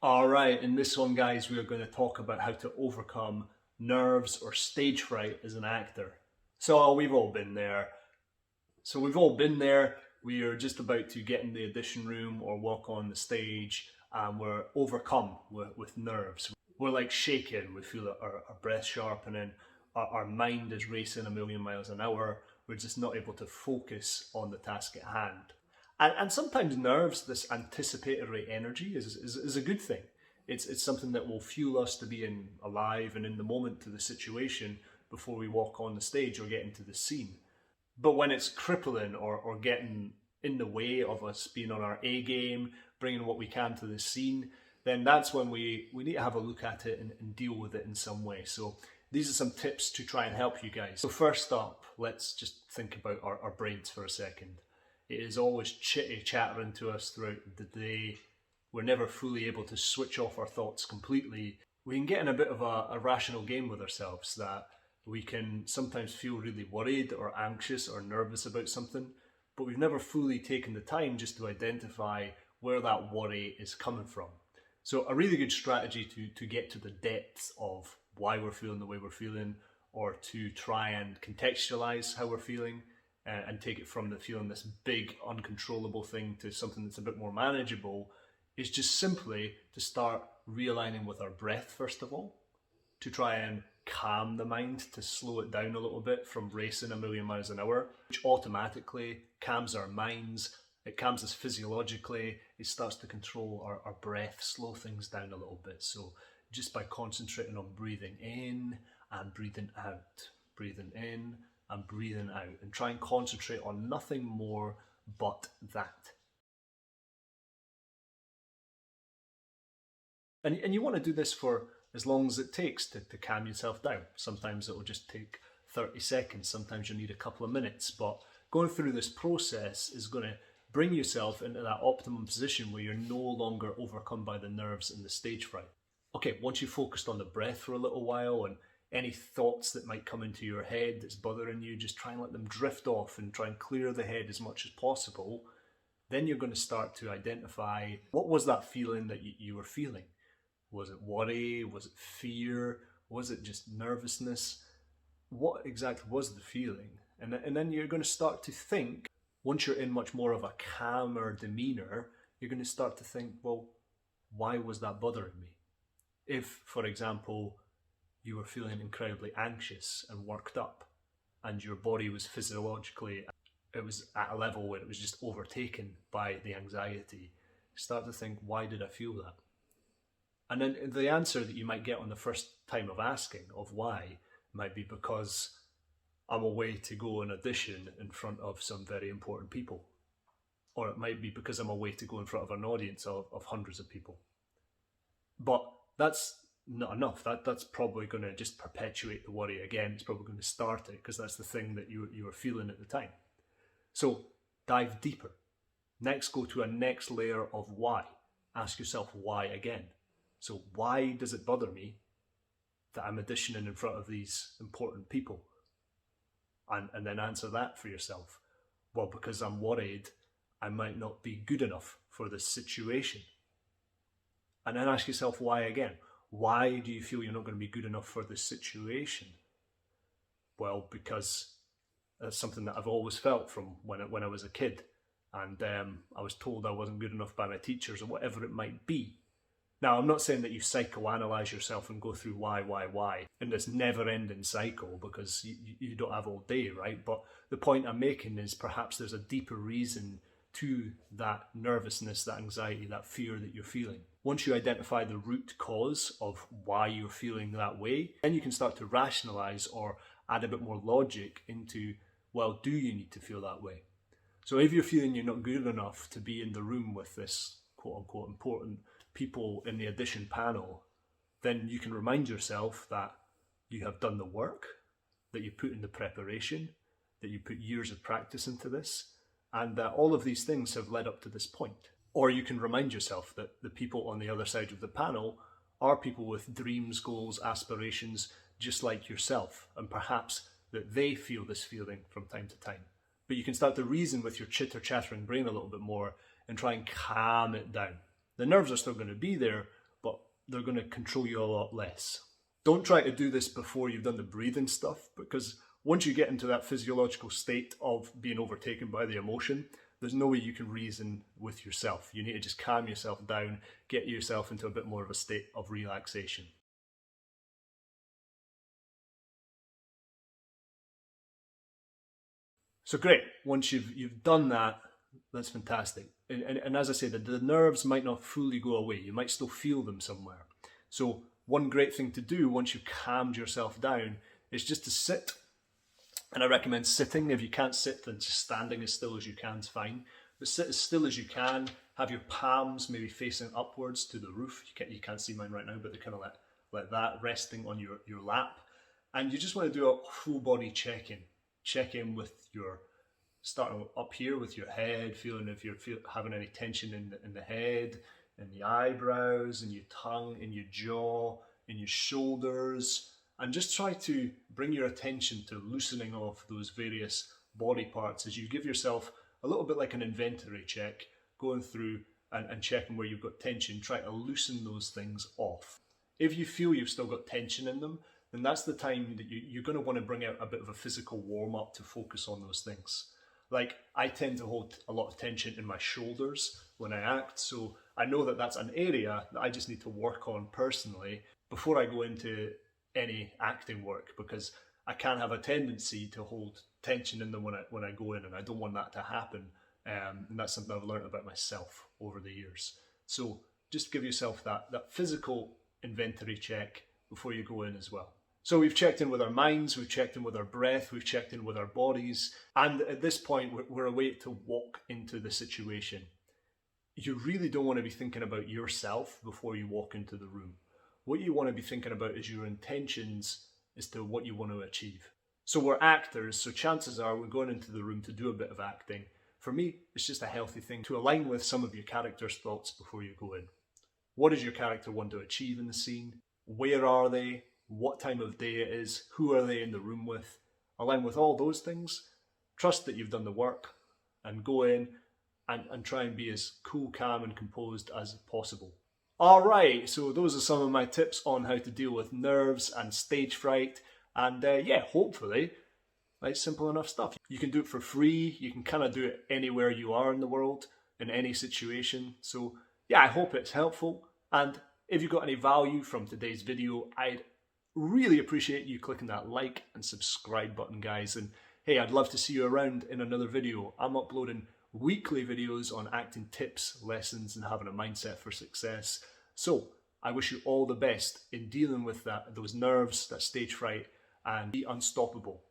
All right, in this one, guys, we are going to talk about how to overcome nerves or stage fright as an actor. So we've all been there. We are just about to get in the audition room or walk on the stage, and we're overcome with nerves. We're like shaking. We feel our breath sharpening. Our mind is racing a million miles an hour. We're just not able to focus on the task at hand. And sometimes nerves, this anticipatory energy, is a good thing. It's something that will fuel us to be alive and in the moment to the situation before we walk on the stage or get into the scene. But when it's crippling or getting in the way of us being on our A game, bringing what we can to the scene, then that's when we need to have a look at it and deal with it in some way. So these are some tips to try and help you guys. So first up, let's just think about our brains for a second. It is always chitty chattering to us throughout the day. We're never fully able to switch off our thoughts completely. We can get in a bit of a rational game with ourselves that we can sometimes feel really worried or anxious or nervous about something, but we've never fully taken the time just to identify where that worry is coming from. So a really good strategy to get to the depths of why we're feeling the way we're feeling, or to try and contextualize how we're feeling, and take it from the feeling this big uncontrollable thing to something that's a bit more manageable, is just simply to start realigning with our breath first of all, to try and calm the mind, to slow it down a little bit from racing a million miles an hour, which automatically calms our minds. It calms us physiologically. It starts to control our breath, slow things down a little bit. So just by concentrating on breathing in and breathing out, breathing in and breathing out, and try and concentrate on nothing more but that. And you want to do this for as long as it takes to calm yourself down. Sometimes it will just take 30 seconds, sometimes you'll need a couple of minutes, but going through this process is going to bring yourself into that optimum position where you're no longer overcome by the nerves and the stage fright. Okay, once you've focused on the breath for a little while and any thoughts that might come into your head that's bothering you, just try and let them drift off and try and clear the head as much as possible. Then you're going to start to identify what was that feeling that you were feeling. Was it worry? Was it fear? Was it just nervousness? What exactly was the feeling? And then you're going to start to think, once you're in much more of a calmer demeanor, you're going to start to think, well, why was that bothering me? If, for example, you were feeling incredibly anxious and worked up, and your body was physiologically, it was at a level where it was just overtaken by the anxiety, start to think, why did I feel that? And then the answer that you might get on the first time of asking of why might be because I'm away to go and audition in front of some very important people. Or it might be because I'm away to go in front of an audience of hundreds of people. But that's not enough. That's probably going to just perpetuate the worry again. It's probably going to start it because that's the thing that you were feeling at the time. So dive deeper. Next, go to a next layer of why. Ask yourself why again. So why does it bother me that I'm auditioning in front of these important people? And then answer that for yourself. Well, because I'm worried I might not be good enough for this situation. And then ask yourself why again. Why do you feel you're not going to be good enough for this situation? Well, because that's something that I've always felt from when I was a kid. And I was told I wasn't good enough by my teachers or whatever it might be. Now, I'm not saying that you psychoanalyze yourself and go through why, in this never-ending cycle, because you don't have all day, right? But the point I'm making is perhaps there's a deeper reason to that nervousness, that anxiety, that fear that you're feeling. Once you identify the root cause of why you're feeling that way, then you can start to rationalize or add a bit more logic into, well, do you need to feel that way? So if you're feeling you're not good enough to be in the room with this quote-unquote important people in the audition panel, then you can remind yourself that you have done the work, that you put in the preparation, that you put years of practice into this, and that all of these things have led up to this point. Or you can remind yourself that the people on the other side of the panel are people with dreams, goals, aspirations, just like yourself, and perhaps that they feel this feeling from time to time. But you can start to reason with your chitter-chattering brain a little bit more and try and calm it down. The nerves are still going to be there, they're going to control you a lot less. Don't try to do this before you've done the breathing stuff, because once you get into that physiological state of being overtaken by the emotion, there's no way you can reason with yourself. You need to just calm yourself down, get yourself into a bit more of a state of relaxation. So great, once you've done that, that's fantastic. And as I said, the nerves might not fully go away. You might still feel them somewhere. So one great thing to do once you've calmed yourself down is just to sit. And I recommend sitting. If you can't sit, then just standing as still as you can is fine. But sit as still as you can. Have your palms maybe facing upwards to the roof. You can't see mine right now, but they're kind of like that, resting on your lap. And you just want to do a full body check-in. Check in with your, starting up here with your head, feeling if you're having any tension in the head, in the eyebrows, in your tongue, in your jaw, in your shoulders, and just try to bring your attention to loosening off those various body parts as you give yourself a little bit like an inventory check, going through and checking where you've got tension. Try to loosen those things off. If you feel you've still got tension in them, then that's the time that you're going to want to bring out a bit of a physical warm-up to focus on those things. Like, I tend to hold a lot of tension in my shoulders when I act, so I know that that's an area that I just need to work on personally before I go into any acting work, because I can have a tendency to hold tension in them when I go in, and I don't want that to happen. And that's something I've learned about myself over the years. So just give yourself that physical inventory check before you go in as well. So we've checked in with our minds, we've checked in with our breath, we've checked in with our bodies, and at this point we're awake to walk into the situation. You really don't want to be thinking about yourself before you walk into the room. What you want to be thinking about is your intentions as to what you want to achieve. So we're actors, so chances are we're going into the room to do a bit of acting. For me, it's just a healthy thing to align with some of your character's thoughts before you go in. What does your character want to achieve in the scene? Where are they? What time of day it is? Who are they in the room with? Align with all those things. Trust that you've done the work and go in and try and be as cool, calm and composed as possible. Alright, so those are some of my tips on how to deal with nerves and stage fright. And yeah, hopefully, like, simple enough stuff. You can do it for free. You can kind of do it anywhere you are in the world, in any situation. So yeah, I hope it's helpful. And if you got any value from today's video, I'd really appreciate you clicking that like and subscribe button, guys. And hey, I'd love to see you around in another video. I'm uploading weekly videos on acting tips, lessons, and having a mindset for success. So I wish you all the best in dealing with those nerves, that stage fright, and be unstoppable.